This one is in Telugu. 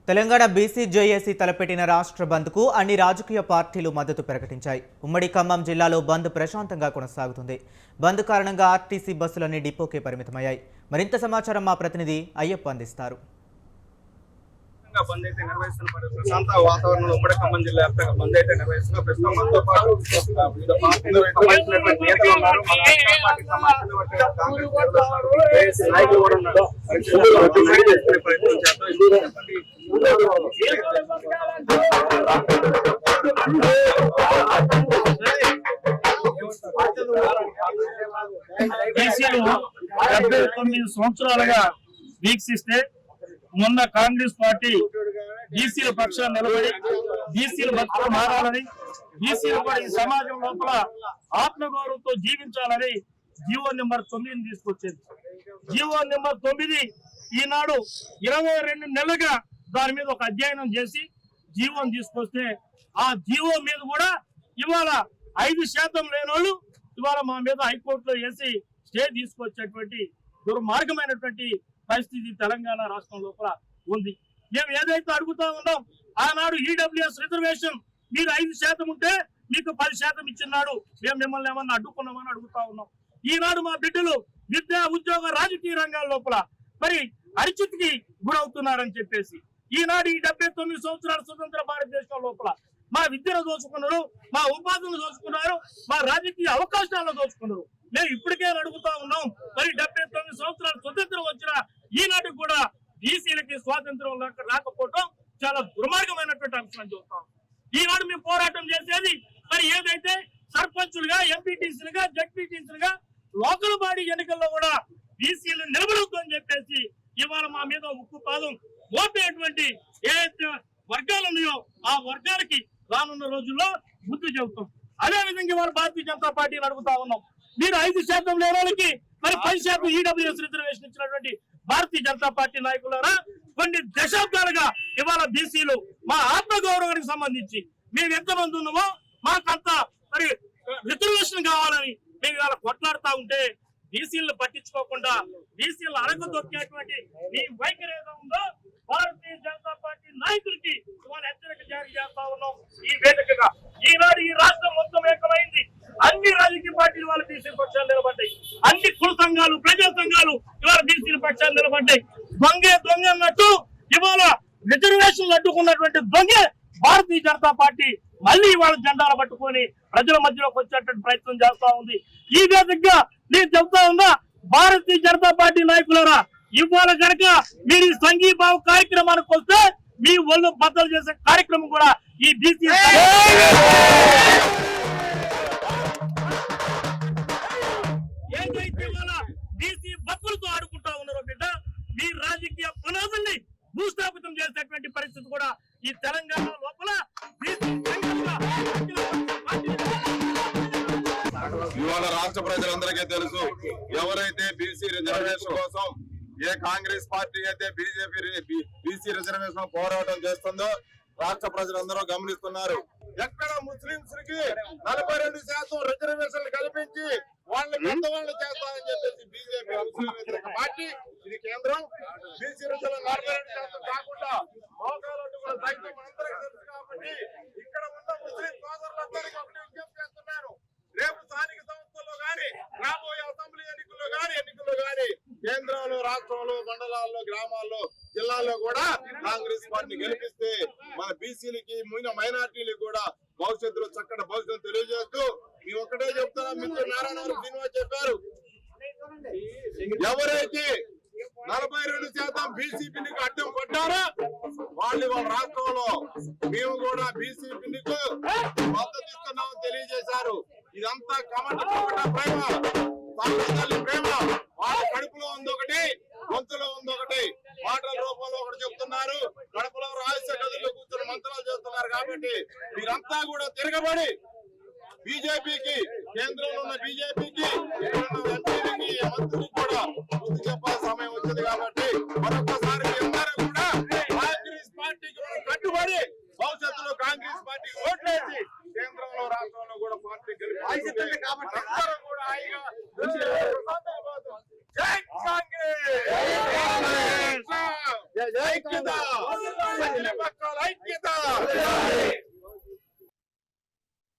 తెలంగాణ బీసీ జేఏసీ తలపెట్టిన రాష్ట్ర బంద్కు అన్ని రాజకీయ పార్టీలు మద్దతు ప్రకటించాయి. ఉమ్మడి ఖమ్మం జిల్లాలో బంద్ ప్రశాంతంగా కొనసాగుతుంది. బంద్ కారణంగా ఆర్టీసీ బస్సులన్నీ డిపోకే పరిమితమయ్యాయి. మరింత సమాచారం మా ప్రతినిధి అయ్యప్ప అందిస్తారు. బంద్ అయితే నిర్వహిస్తున్న ప్రశాంత వాతావరణంలో ఉమ్మడి ఖమ్మం జిల్లా వ్యాప్తంగా బంద్ అయితే నిర్వహిస్తున్న ప్రస్తుతం మనతో పాటు వివిధ పార్టీలు నేతలు ఉన్నారు. నాయకులు కూడా ఉన్నారు. ప్రయత్నం చేద్దాం. బీసీలు 79 సంవత్సరాలుగా వీక్షిస్తే మొన్న కాంగ్రెస్ పార్టీ బీసీల పక్షాన్ని నిలబడి బీసీల బతుకులు మారాలని, బీసీలు కూడా ఈ సమాజం లోపల ఆత్మగౌరవంతో జీవించాలని జీవో నెంబర్ 9 తీసుకొచ్చింది. జీవో నెంబర్ 9 ఈనాడు 22 నెలలుగా దాని మీద ఒక అధ్యయనం చేసి జీవోని తీసుకొస్తే ఆ జీవో మీద కూడా ఇవాళ 5% లేనోళ్ళు ఇవాళ మా మీద హైకోర్టులో వేసి స్టే తీసుకొచ్చేటువంటి దుర్మార్గమైనటువంటి పరిస్థితి తెలంగాణ రాష్ట్రం లోపల ఉంది. మేము ఏదైతే అడుగుతా ఉన్నాం, ఆనాడు ఈడబ్ల్యూఎస్ రిజర్వేషన్ మీరు 5% ఉంటే మీకు 10% ఇచ్చినాడు, మేము మిమ్మల్ని ఏమన్నా అడ్డుకున్నామని అడుగుతా ఉన్నాం. ఈనాడు మా బిడ్డలు విద్యా ఉద్యోగ రాజకీయ రంగాల లోపల మరి అరిచితికి గురవుతున్నారని చెప్పేసి ఈనాడు ఈ 79 సంవత్సరాల స్వతంత్ర భారతదేశం లోపల మా విద్యను దోచుకున్నారు, మా ఉపాధులను దోచుకున్నారు, మా రాజకీయ అవకాశాలను దోచుకున్నారు. మేము ఇప్పటికే అడుగుతా ఉన్నాం, మరి 79 సంవత్సరాలు స్వతంత్రం వచ్చిన ఈనాటికి కూడా బీసీలకి స్వాతంత్రం రాకపోవడం చాలా దుర్మార్గమైనటువంటి అంశాన్ని చూస్తాం. ఈనాడు మేము పోరాటం చేసేది మరి ఏదైతే సర్పంచులుగా, ఎంపీటీసీలుగా, జడ్పీటీసీలుగా లోకల్ బాడీ ఎన్నికల్లో కూడా బీసీలు నిలబడొద్దని చెప్పేసి ఇవాళ మా మీద ఉక్కు పాదం మోపేటువంటి ఏదైతే వర్గాలు ఉన్నాయో ఆ వర్గాలకి రానున్న రోజుల్లో బుద్ధి చెబుతాం. అదే విధంగా ఇవాళ భారతీయ జనతా పార్టీని అడుగుతా ఉన్నాం, మీరు 5% లేని వాళ్ళకి మరి 10% ఈడబ్ల్యూఎస్ రిజర్వేషన్ ఇచ్చినటువంటి భారతీయ జనతా పార్టీ నాయకులారా, కొన్ని దశాబ్దాలుగా ఇవాళ బీసీలు మా ఆత్మగౌరవానికి సంబంధించి మేము ఎంతమంది ఉన్నామో మాకంత మరి రిజర్వేషన్ కావాలని మేము ఇవాళ కొట్లాడుతూ ఉంటే బీసీలను పట్టించుకోకుండా బీసీలను అడగదొక్కేటువంటి మీ వైఖరి ఏదో ఉందో భారతీయ జనతా పార్టీ నాయకులకి ఇవాళ హెచ్చరిక జారీ చేస్తా ఉన్నాం. ఈ వేదికగా ఈనాడు ఈ రాష్ట్రం మొత్తం ఏకమైంది. అన్ని రాజకీయ పార్టీలు వాళ్ళ బీసీ పక్షాలు నిలబడ్డాయి. అన్ని కుల సంఘాలు, ప్రజా సంఘాలు ఇవాళ బీసీల పక్షాలు నిలబడ్డాయి. దొంగ అన్నట్టు ఇవాళ రిజర్వేషన్లు అడ్డుకున్నటువంటి దొంగే భారతీయ జనతా పార్టీ మళ్ళీ ఇవాళ జెండాలు పట్టుకొని ప్రజల మధ్యలోకి వచ్చేటువంటి ప్రయత్నం చేస్తా ఉంది. ఈ వేదికగా నేను చెప్తా ఉన్నా, భారతీయ జనతా పార్టీ నాయకులారా, ఇవాళ కనుక మీరు ఈ సంఘీభావ కార్యక్రమానికి వస్తే మీ ఒళ్ళు బద్దలు చేసే కార్యక్రమం కూడా ఈ బీసీ ఏదైతే ఇవాళ బీసీ బతులతో ఆడుకుంటా ఉన్నారో బిడ్డ, మీ రాజకీయ పునాదుల్ని భూస్థాపితం చేసేటువంటి పరిస్థితి కూడా ఈ తెలంగాణ లోపల ఇవాళ రాష్ట్ర ప్రజలందరికీ తెలుసు, ఎవరైతే బీసీ రిజర్వేషన్ కోసం ఏ కాంగ్రెస్ పార్టీ అయితే బీసీ రిజర్వేషన్ పోరాటం చేస్తుందో రాష్ట్ర ప్రజలందరూ గమనిస్తున్నారు. ఎక్కడ ముస్లింస్ కి 42% రిజర్వేషన్లు కల్పించి వాళ్ళని పెద్ద వాళ్ళు చేస్తారని చెప్పేసి బీజేపీ పార్టీ, ఇది కేంద్రం బీసీ రిజర్వేషన్ 42% కాకుండా మోకాలట్టు కూడా సైతం అందరికీ తెలుసు. కాబట్టి ఇక్కడ ఉన్న ముస్లిం సోదరులందరికీ ఒకటి విజ్ఞప్తి చేస్తున్నారు, రేపు స్థానిక సంస్థల్లో గాని రాబోయే అసెంబ్లీ ఎన్నికల్లో గాని కేంద్రంలో, రాష్ట్రంలో, మండలాల్లో, గ్రామాల్లో, జిల్లాల్లో కూడా కాంగ్రెస్ పార్టీని గెలిపిస్తే మన బీసీలకి, మైనార్టీలకు కూడా భవిష్యత్తులో చక్కటి భవిష్యత్తు తెలియజేస్తూ మేము ఒక్కటే చెప్తున్నా, మిత్రులు నారాయణ శ్రీనివాస్ చెప్పారు, ఎవరైతే 42% బీసీ బిల్లుకు అడ్డం పడ్డారో వాళ్ళు వాళ్ళ రాష్ట్రంలో మేము కూడా బీసీ బిల్లుకు మద్దతు ఇస్తున్నామని తెలియజేశారు. ఇదంతా కమట ప్రేమ, తల్లి ప్రేమ. వాళ్ళ కడుపులో ఉందొకటి, గొంతులో ఉందొకటి, మాటల రూపంలో ఒకటి చెప్తున్నారు, కడుపులో రహస్య గదుల్లో కూర్చొని మంత్రాలు చేస్తున్నారు. కాబట్టి మీరంతా కూడా తిరగబడి బీజేపీకి, కేంద్రంలో ఉన్న బీజేపీకి, ఎంపీలకి, మంత్రులకు కూడా బుద్ధి చెప్పాల్సిన సమయం వచ్చింది. కాబట్టి మరొకసారి అందరూ కూడా కాంగ్రెస్ పార్టీకి కట్టుబడి భవిష్యత్తులో కాంగ్రెస్ పార్టీకి ఓట్లేసి కేంద్రంలో, రాష్ట్రంలో కూడా పార్టీ గెలిపి కూడా హాయిగా జై కాంగ్రెస్, జై కింద బీసీల పక్షాన